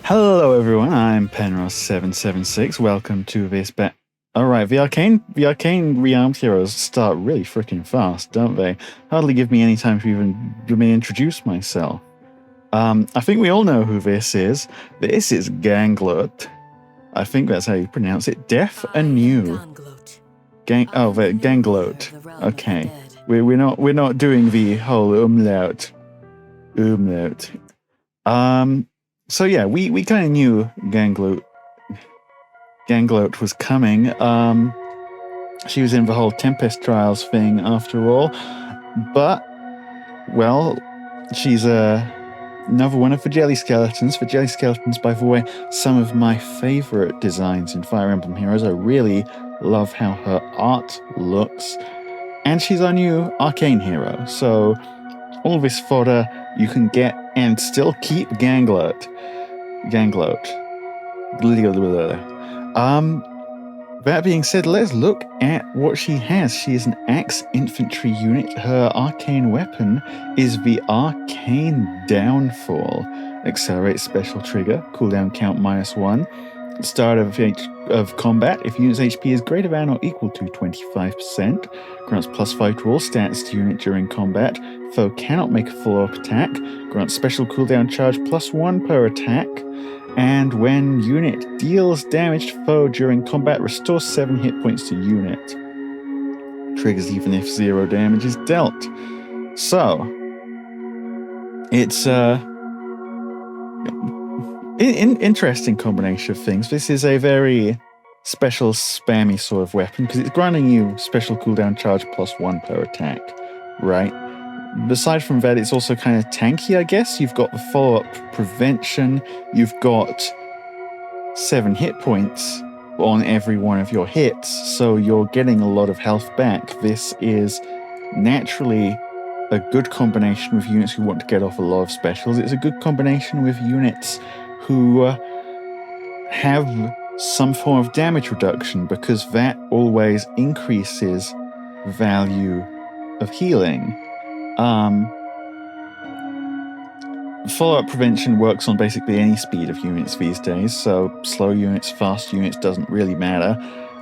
Hello everyone, I'm Penrose776. Welcome to this Alright, the arcane Rearmed heroes start really freaking fast, don't they? Hardly give me any time to even introduce myself. I think we all know who this is. This is Ganglöt. I think that's how you pronounce it. Deaf Anew. Ganglöt. Okay. We're not doing the whole umlaut. So yeah, we kind of knew Ganglöt was coming. She was in the whole Tempest Trials thing after all. But, well, she's another one of the Jelly Skeletons. The Jelly Skeletons, by the way, some of my favorite designs in Fire Emblem Heroes. I really love how her art looks. And she's our new arcane hero. So all this fodder you can get and still keep Ganglöt. That being said, let's look at what she has. She is an axe infantry unit. Her arcane weapon is the Arcane Downfall. Accelerate special trigger, cooldown count -1. Start of combat, if unit's HP is greater than or equal to 25%, grants +5 to all stats to unit during combat. Foe cannot make a follow-up attack, grants special cooldown charge +1 per attack, and when unit deals damage to foe during combat, restores 7 hit points to unit. Triggers even if 0 damage is dealt. So, it's interesting combination of things. This is a very special spammy sort of weapon because it's granting you special cooldown charge +1 per attack, right? Aside from that, it's also kind of tanky, I guess. You've got the follow-up prevention. You've got 7 hit points on every one of your hits, so you're getting a lot of health back. This is naturally a good combination with units who want to get off a lot of specials. It's a good combination with units who have some form of damage reduction, because that always increases value of healing. Follow-up prevention works on basically any speed of units these days, so slow units, fast units, doesn't really matter.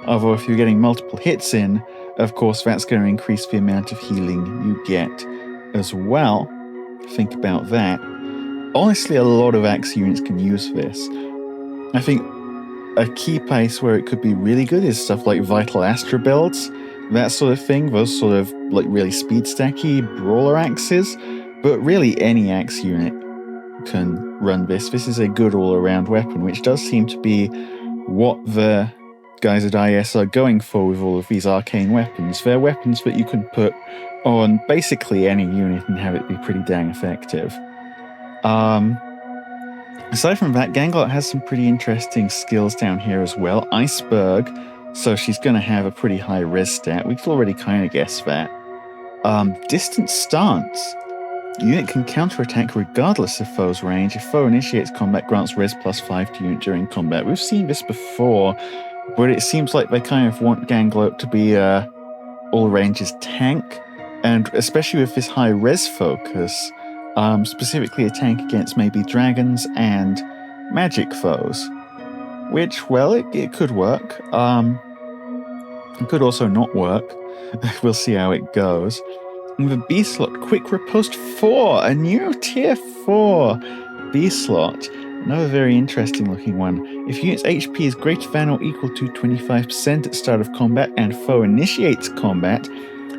Although if you're getting multiple hits in, of course that's going to increase the amount of healing you get as well. Think about that. Honestly, a lot of axe units can use this. I think a key place where it could be really good is stuff like Vital Astra builds, that sort of thing, those sort of like really speed stacky brawler axes. But really any axe unit can run this. This is a good all-around weapon, which does seem to be what the guys at IS are going for with all of these arcane weapons. They're weapons that you can put on basically any unit and have it be pretty dang effective. Aside from that, Ganglöt has some pretty interesting skills down here as well. Iceberg, so she's going to have a pretty high res stat. We could already kind of guess that. Distant Stance. Unit can counterattack regardless of foe's range. If foe initiates combat, grants res +5 to unit during combat. We've seen this before, but it seems like they kind of want Ganglöt to be all ranges tank, and especially with this high res focus, specifically a tank against maybe dragons and magic foes. Which, well, it could work. It could also not work. We'll see how it goes. And the B slot, Quick Riposte 4, a new tier 4 B slot. Another very interesting looking one. If unit's HP is greater than or equal to 25% at start of combat and foe initiates combat,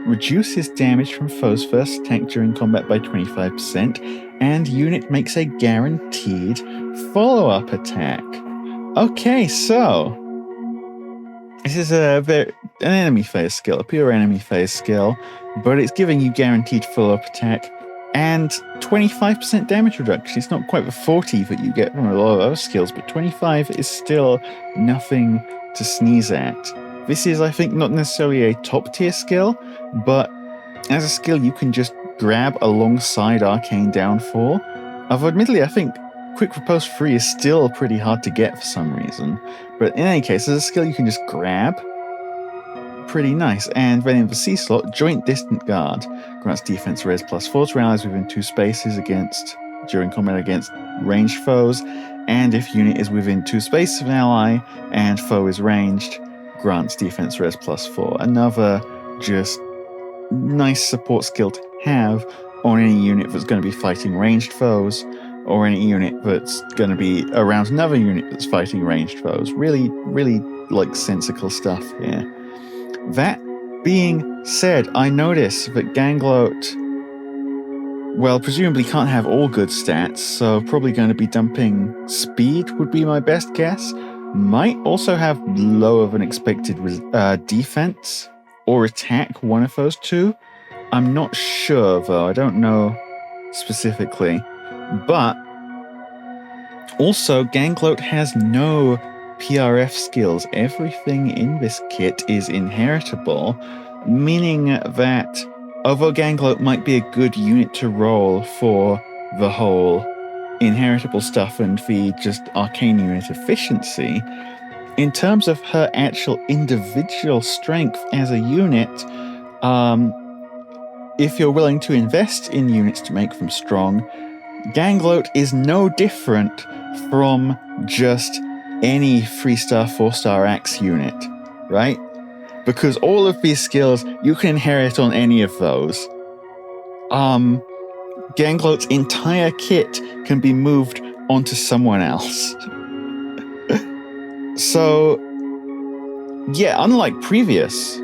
reduces damage from foe's first attack during combat by 25%, and unit makes a guaranteed follow-up attack. Okay, so this is an enemy phase skill, a pure enemy phase skill, but it's giving you guaranteed follow-up attack and 25% damage reduction. It's not quite the 40 that you get from a lot of other skills, but 25 is still nothing to sneeze at. This is, I think, not necessarily a top-tier skill, but as a skill you can just grab alongside Arcane Downfall. Although admittedly, I think Quick Riposte 3 is still pretty hard to get for some reason. But in any case, as a skill you can just grab. Pretty nice. And then in the C slot, Joint Distant Guard. Grants defense res +4 to allies within 2 spaces during combat against ranged foes. and if unit is within 2 spaces of an ally and foe is ranged, grants defense res +4. Another just nice support skill to have on any unit that's going to be fighting ranged foes, or any unit that's going to be around another unit that's fighting ranged foes. Really, really like sensical stuff here. That being said, I notice that Ganglöt, well, presumably can't have all good stats, so probably going to be dumping speed would be my best guess. Might also have lower than expected defense or attack, one of those two. I'm not sure though, I don't know specifically. But also, Ganglöt has no PRF skills. Everything in this kit is inheritable, meaning that although Ganglöt might be a good unit to roll for the whole inheritable stuff and the just arcane unit efficiency, in terms of her actual individual strength as a unit, if you're willing to invest in units to make them strong, Ganglöt is no different from just any 3-star, 4-star axe unit, right? Because all of these skills you can inherit on any of those. Ganglöt's entire kit can be moved onto someone else. So, yeah, unlike previous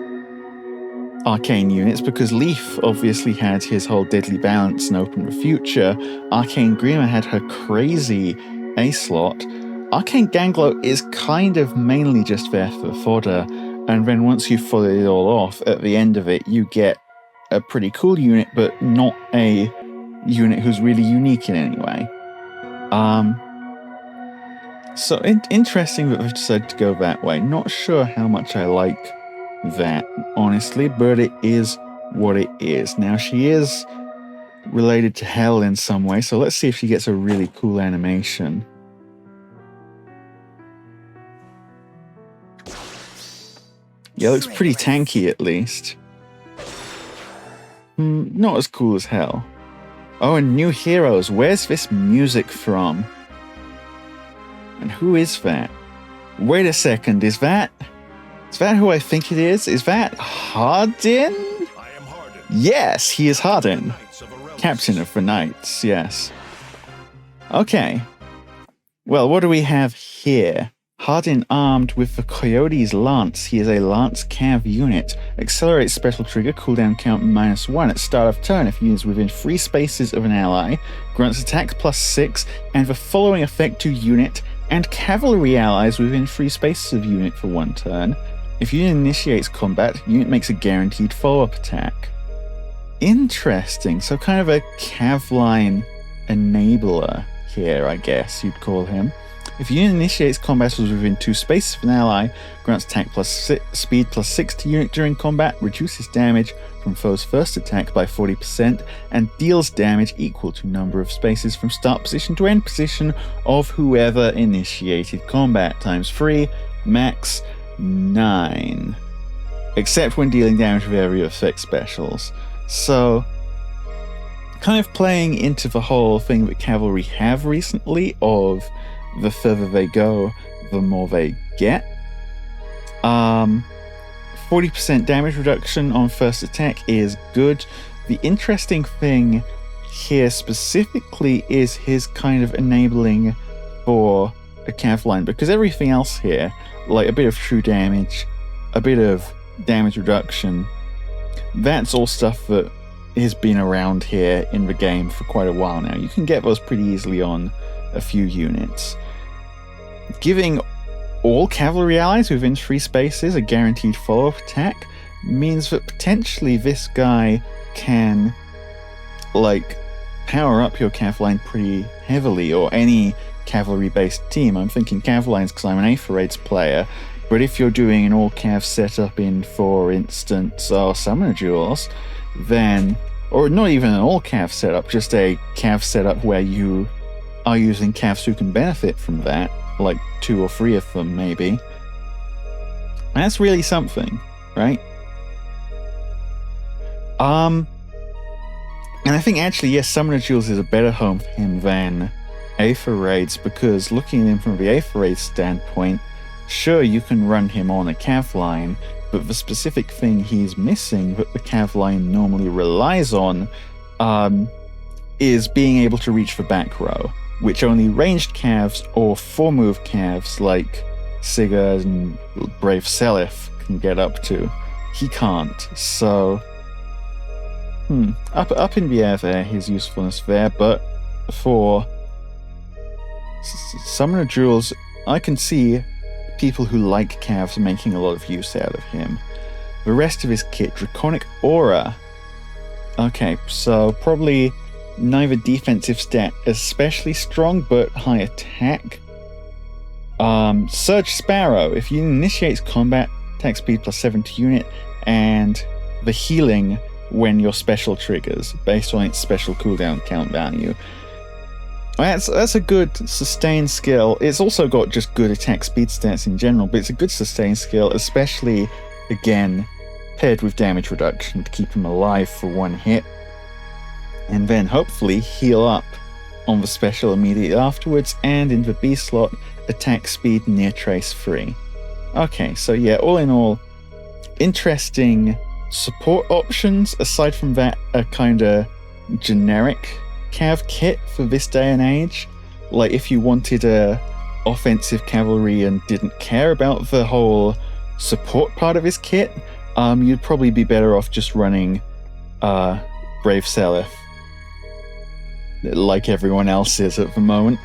arcane units, because Leaf obviously had his whole deadly balance and open the future, Arcane Grima had her crazy A slot. Arcane Ganglöt is kind of mainly just there for fodder, and then once you follow it all off, at the end of it you get a pretty cool unit, but not a unit who's really unique in any way. So interesting that they've decided to go that way. Not sure how much I like that, honestly, but it is what it is. Now, she is related to Hell in some way, so let's see if she gets a really cool animation. Yeah, looks pretty tanky at least. Not as cool as Hell. Oh, and new heroes. Where's this music from? And who is that? Wait a second, is that who I think it is? Is that Hardin? I am Hardin. Yes, he is Hardin. Captain of the Knights, yes. Okay. Well, what do we have here? Hardin armed with the Coyote's Lance. He is a Lance Cav unit. Accelerates special trigger, cooldown count -1 at start of turn if units within 3 spaces of an ally. Grants attack +6 and the following effect to unit and cavalry allies within 3 spaces of unit for 1 turn. If unit initiates combat, unit makes a guaranteed follow-up attack. Interesting. So kind of a Cavline enabler here, I guess you'd call him. If unit initiates combat within 2 spaces of an ally, grants attack speed +6 to unit during combat, reduces damage from foe's first attack by 40%, and deals damage equal to number of spaces from start position to end position of whoever initiated combat, ×3, max 9. Except when dealing damage with area effect specials. So, kind of playing into the whole thing that Cavalry have recently of the further they go, the more they get. 40% damage reduction on first attack is good. The interesting thing here specifically is his kind of enabling for a cav line, because everything else here, like a bit of true damage, a bit of damage reduction, that's all stuff that has been around here in the game for quite a while now. You can get those pretty easily on a few units. Giving all cavalry allies within 3 spaces a guaranteed follow-up attack means that potentially this guy can, like, power up your cav line pretty heavily, or any cavalry-based team. I'm thinking cav lines because I'm an Aetherades player, but if you're doing an all-cav setup in, for instance, Summoner Duels, then, or not even an all-cav setup, just a cav setup where you are using cavs who can benefit from that, like 2 or 3 of them maybe. That's really something, right? And I think actually, yes, Summoner Duels is a better home for him than Aether Raids, because looking at him from the Aether Raids standpoint, sure, you can run him on a Cav line, but the specific thing he's missing that the Cav line normally relies on is being able to reach the back row, which only ranged Cavs or 4-move Cavs like Sigurd and Brave Seliph can get up to. He can't, so up in the air there, his usefulness there, but for Summoner Jewels, I can see people who like Cavs making a lot of use out of him. The rest of his kit, Draconic Aura. Okay, so probably neither defensive stat especially strong, but high attack. Surge Spyro. If you initiate combat, attack speed +7 to unit, and the healing when your special triggers, based on its special cooldown count value. That's a good sustain skill. It's also got just good attack speed stats in general, but it's a good sustain skill, especially, again, paired with damage reduction to keep him alive for 1 hit. And then hopefully heal up on the special immediately afterwards, and in the B slot, attack speed near trace free. Okay, so yeah, all in all, interesting support options. Aside from that, a kind of generic Cav kit for this day and age. Like if you wanted a offensive cavalry and didn't care about the whole support part of his kit, you'd probably be better off just running Brave Seliph, like everyone else is at the moment.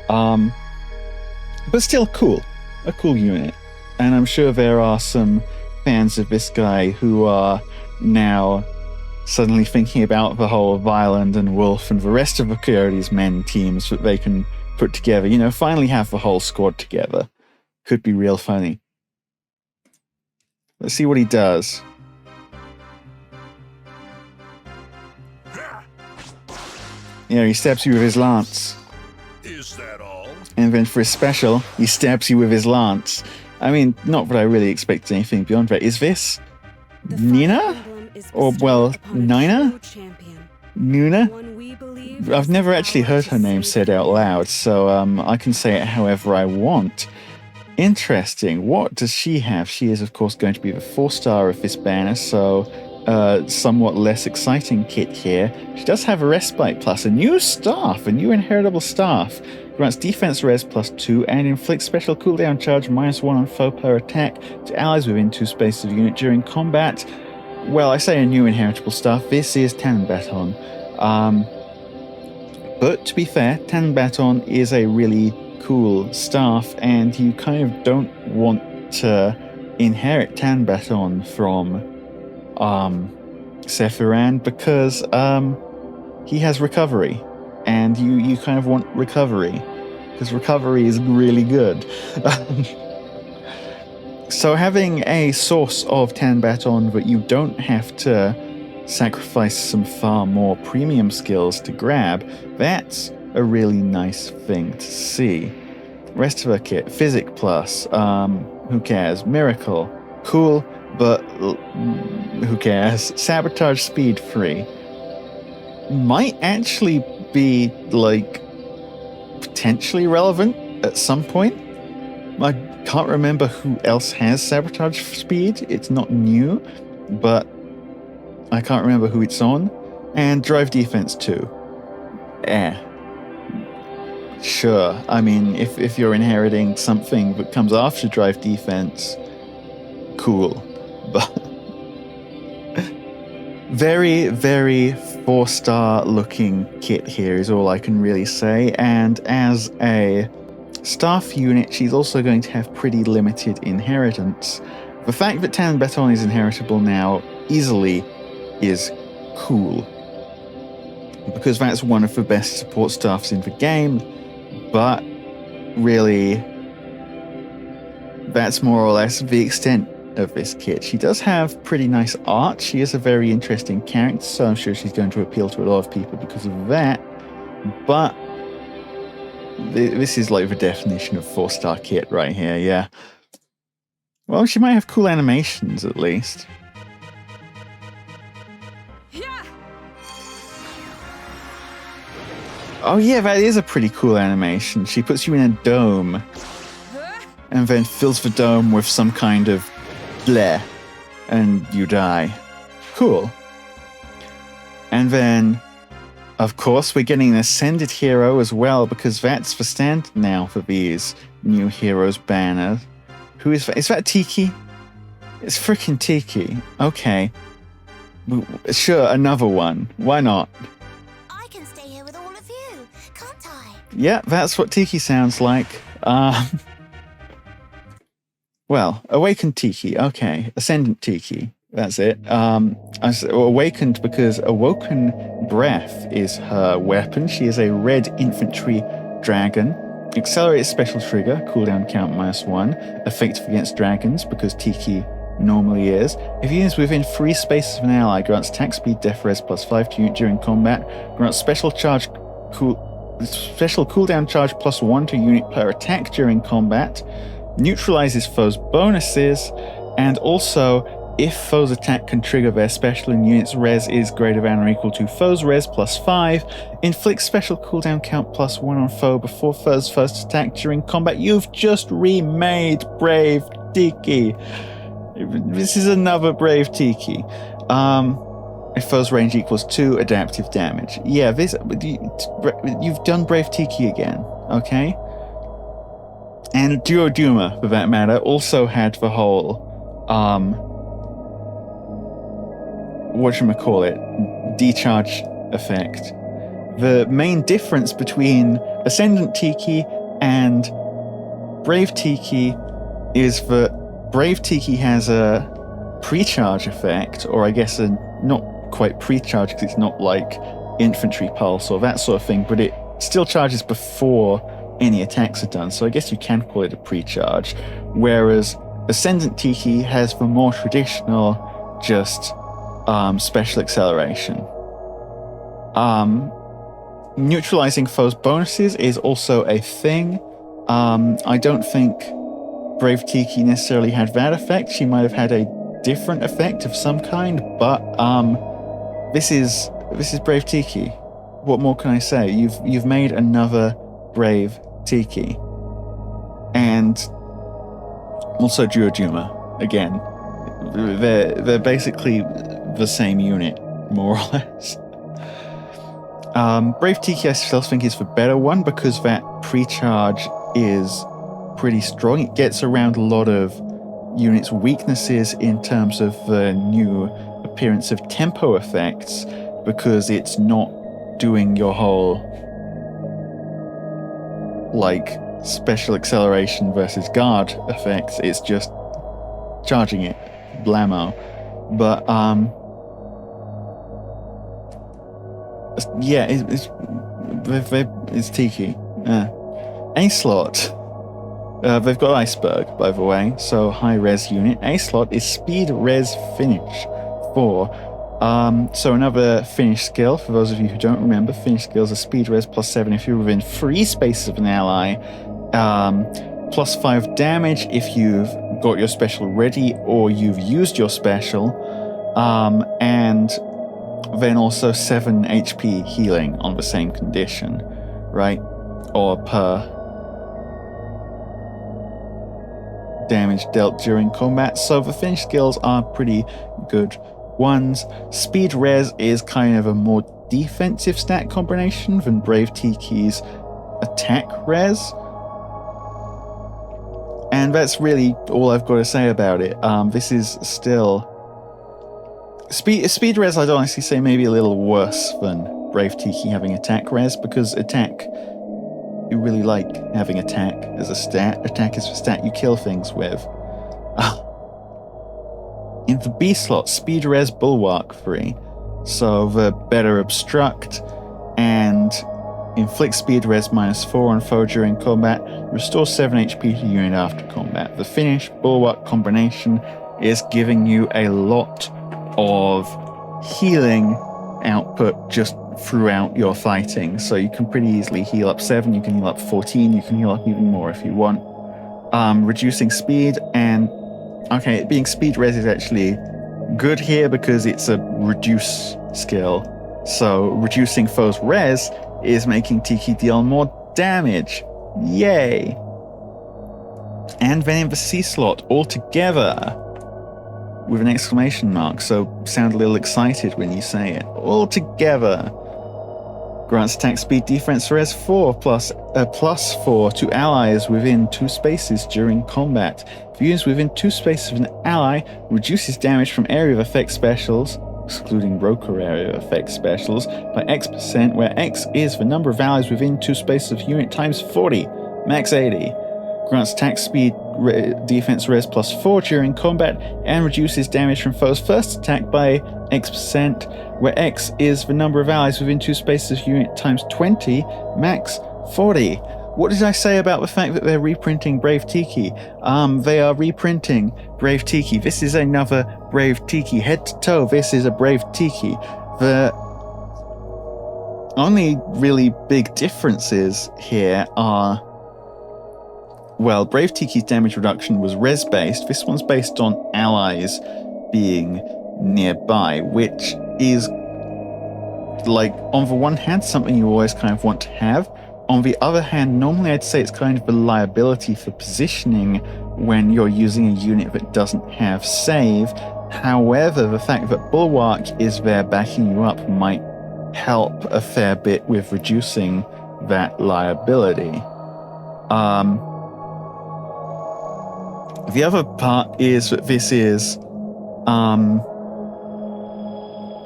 But still cool. A cool unit. And I'm sure there are some fans of this guy who are now suddenly thinking about the whole Violent and Wolf and the rest of the Coyote's men teams that they can put together. You know, finally have the whole squad together. Could be real funny. Let's see what he does. Yeah, he stabs you with his lance. Is that all? And then for his special, he stabs you with his lance. I mean, not that I really expect anything beyond that. Is this Nyna? Or, well, Nyna? Nyna? I've never actually heard her name said out loud, so I can say it however I want. Interesting. What does she have? She is, of course, going to be the 4-star of this banner, so somewhat less exciting kit here. She does have a Respite Plus, a new staff, a new inheritable staff. Grants defense res +2 and inflicts special cooldown charge -1 on foe player attack to allies within 2 spaces of the unit during combat. Well, I say a new inheritable staff. This is Tannenbaton. But to be fair, Tannenbaton is a really cool staff, and you kind of don't want to inherit Tannenbaton from Sephiran because he has recovery, and you kind of want recovery because recovery is really good. So having a source of Tannenbaton that you don't have to sacrifice some far more premium skills to grab, that's a really nice thing to see. Rest of her kit, Physic Plus, who cares? Miracle, cool, but who cares? Sabotage Speed Free. Might actually be, like, potentially relevant at some point. I can't remember who else has Sabotage Speed. It's not new, but I can't remember who it's on. And Drive Defense too. Sure. I mean, if you're inheriting something that comes after Drive Defense, cool. But very, very 4-star looking kit here is all I can really say. And as a staff unit, she's also going to have pretty limited inheritance. The fact that Tannenbaton is inheritable now easily is cool, because that's one of the best support staffs in the game, but really that's more or less the extent of this kit. She does have pretty nice art. She is a very interesting character, so I'm sure she's going to appeal to a lot of people because of that, but this is like the definition of 4-star kit right here, yeah. Well, she might have cool animations at least. Oh yeah, that is a pretty cool animation. She puts you in a dome and then fills the dome with some kind of bleh and you die. Cool. And then, of course, we're getting an Ascended Hero as well, because that's the standard now for these new heroes banners. Who is that? Is that Tiki? It's freaking Tiki. Okay. Sure, another one. Why not? I can stay here with all of you, can't I? Yeah, that's what Tiki sounds like. Well, Awakened Tiki. Okay. Ascendant Tiki. That's it. Awakened because Awoken Breath is her weapon. She is a red infantry dragon. Accelerated special trigger, cooldown count -1. Effective against dragons because Tiki normally is. If he is within 3 spaces of an ally, grants attack speed, def res +5 to unit during combat. Grants special cooldown charge +1 to unit per attack during combat. Neutralizes foes' bonuses, and also if foes' attack can trigger their special and units' res is greater than or equal to foes' res +5, inflicts special cooldown count +1 on foe before foe's first attack during combat. You've just remade Brave Tiki. This is another Brave Tiki. If foe's range equals 2, adaptive damage. Yeah, you've done Brave Tiki again, okay? And Duoduma, for that matter, also had the whole, decharge effect. The main difference between Ascendant Tiki and Brave Tiki is that Brave Tiki has a pre-charge effect, or I guess a not quite pre-charge because it's not like infantry pulse or that sort of thing, but it still charges before any attacks are done, so I guess you can call it a pre-charge, whereas Ascendant Tiki has the more traditional just special acceleration. Neutralizing foes' bonuses is also a thing. I don't think Brave Tiki necessarily had that effect. She might have had a different effect of some kind, but this is Brave Tiki. What more can I say? You've made another Brave Tiki. And also Duoduma, again. They're basically the same unit, more or less. Brave Tiki I still think is the better one because that pre-charge is pretty strong. It gets around a lot of units' weaknesses in terms of the new appearance of tempo effects because it's not doing your whole like special acceleration versus guard effects. It's just charging it, blammo. But yeah, it's Tiki. A-Slot. They've got Iceberg, by the way, so high res unit. A-Slot is speed res finish 4. So another finish skill, for those of you who don't remember, finish skills are speed res +7 if you're within 3 spaces of an ally, +5 damage if you've got your special ready or you've used your special, and then also 7 HP healing on the same condition, right? Or per damage dealt during combat. So the finish skills are pretty good ones. Speed res is kind of a more defensive stat combination than Brave Tiki's attack res. And that's really all I've got to say about it. This is still speed res, I'd honestly say maybe a little worse than Brave Tiki having attack res, because attack, you really like having attack as a stat. Attack is the stat you kill things with. In the B slot, speed res bulwark 3. So the better obstruct and inflict speed res -4 on foe during combat, restore 7 HP to unit after combat. The finish bulwark combination is giving you a lot of healing output just throughout your fighting. So you can pretty easily heal up 7, you can heal up 14, you can heal up even more if you want. Reducing speed, and okay, being speed res is actually good here because it's a reduce skill. So reducing foes res is making Tiki deal more damage. Yay! And then in the C slot altogether with an exclamation mark, so sound a little excited when you say it. Altogether. Grants attack speed defense res 4 plus +4 to allies within 2 spaces during combat. If used within 2 spaces of an ally, reduces damage from area of effect specials, excluding Roker area of effect specials, by X%, where X is the number of allies within 2 spaces of unit times 40, max 80. Grants attack speed defense res +4 during combat and reduces damage from foes' first attack by X%, where X is the number of allies within 2 spaces of unit times 20, max 40. What did I say about the fact that they're reprinting Brave Tiki? They are reprinting Brave Tiki. This is another Brave Tiki. Head to toe, this is a Brave Tiki. The only really big differences here are, well, Brave Tiki's damage reduction was res-based. This one's based on allies being nearby, which is, like, on the one hand, something you always kind of want to have. On the other hand, normally I'd say it's kind of a liability for positioning when you're using a unit that doesn't have save. However, the fact that Bulwark is there backing you up might help a fair bit with reducing that liability. The other part is that this is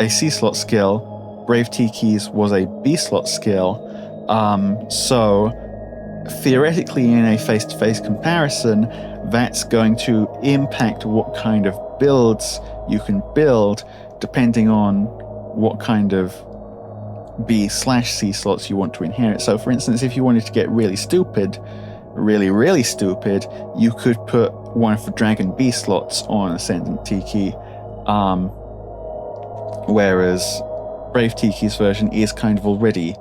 a C slot skill. Brave Tiki's was a B slot skill. So theoretically, in a face-to-face comparison, that's going to impact what kind of builds you can build depending on what kind of B/C slots you want to inherit. So for instance, if you wanted to get really stupid, really stupid, you could put one of the Dragon B slots on Ascendant Tiki, whereas Brave Tiki's version is kind of already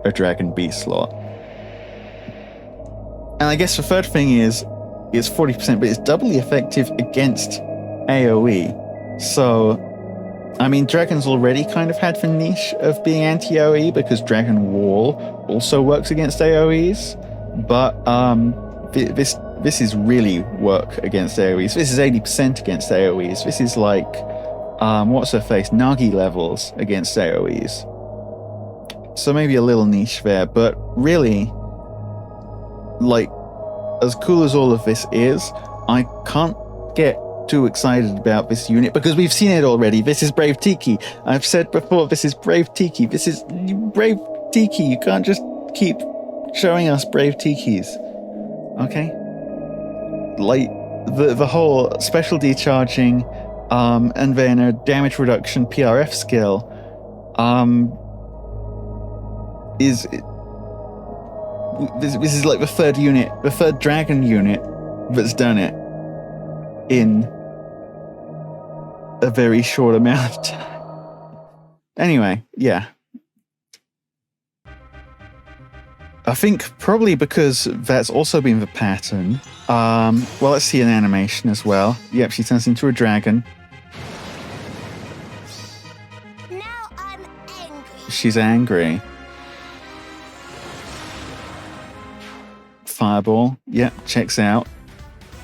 a Dragon B slot. And I guess the third thing is it's 40%, but it's doubly effective against AoE. So, I mean, Dragon's already kind of had the niche of being anti-AoE because Dragon Wall also works against AoEs, but this is really work against AoEs. This is 80% against AoEs. This is like, what's her face? Nagi levels against AoEs. So maybe a little niche there, but really, like, as cool as all of this is, I can't get too excited about this unit because we've seen it already. This is Brave Tiki. I've said before, this is Brave Tiki. This is Brave Tiki. You can't just keep showing us Brave Tikis. Okay? Like, the whole special decharging, and then a damage reduction PRF skill, this is like the third Dragon unit that's done it in a very short amount of time. Anyway, yeah. I think probably because that's also been the pattern. Well, let's see an animation as well. Yep, she turns into a dragon. Now I'm angry. She's angry. Fireball. Yep, checks out.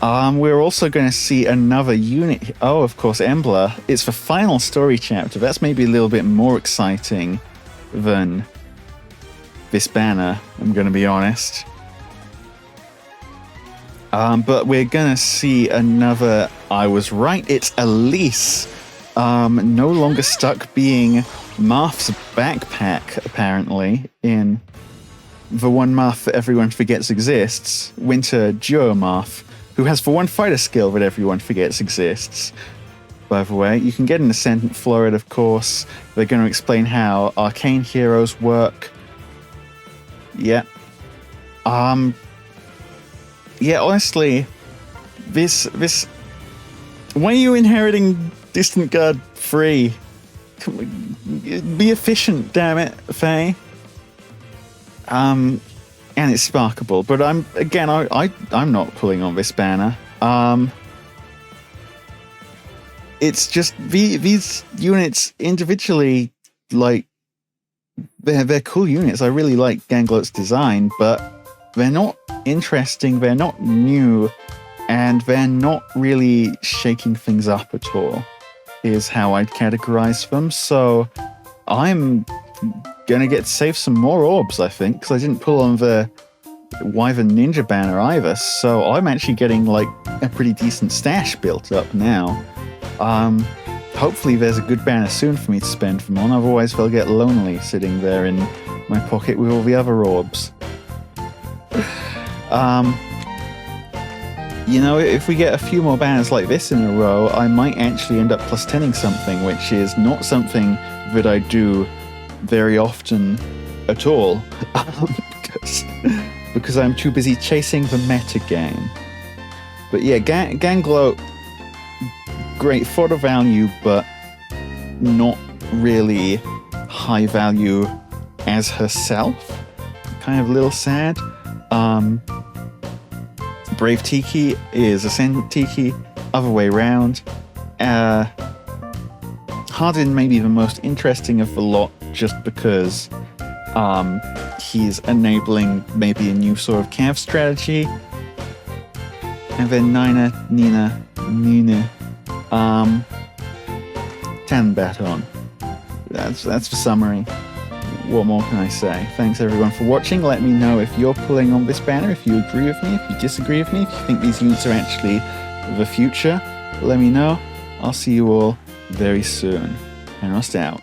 We're also going to see another unit. Oh, of course, Embla. It's the final story chapter. That's maybe a little bit more exciting than this banner, I'm going to be honest. But we're going to see another... I was right, it's Elice. No longer stuck being Marth's backpack, apparently, in the one Marth that everyone forgets exists, Winter Duo Marth, who has the one fighter skill that everyone forgets exists. By the way, you can get an Ascendant Florid, of course. They're going to explain how arcane heroes work. Yeah. Yeah, honestly, this... Why are you inheriting Distant Guard 3? Be efficient, damn it, Faye. And it's sparkable, but I'm not pulling on this banner. It's just these units individually, like, they're cool units. I really like Ganglöt's design, but they're not interesting, they're not new, and they're not really shaking things up at all, is how I'd categorize them. So I'm gonna get to save some more orbs, I think, because I didn't pull on the Wyvern Ninja banner either, so I'm actually getting like a pretty decent stash built up now. Hopefully there's a good banner soon for me to spend them on, otherwise they'll get lonely sitting there in my pocket with all the other orbs. You know, if we get a few more banners like this in a row, I might actually end up plus 10ing something, which is not something that I do very often at all, because I'm too busy chasing the meta game. But yeah, Ganglöt, great fodder value, but not really high value as herself. Kind of a little sad. Brave Tiki is Ascendant Tiki, other way around. Hardin may be the most interesting of the lot just because he's enabling maybe a new sort of cav strategy. And then Nyna, Tanbaton. That's the summary. What more can I say? Thanks everyone for watching. Let me know if you're pulling on this banner, if you agree with me, if you disagree with me, if you think these units are actually the future. Let me know. I'll see you all very soon. And Rust out.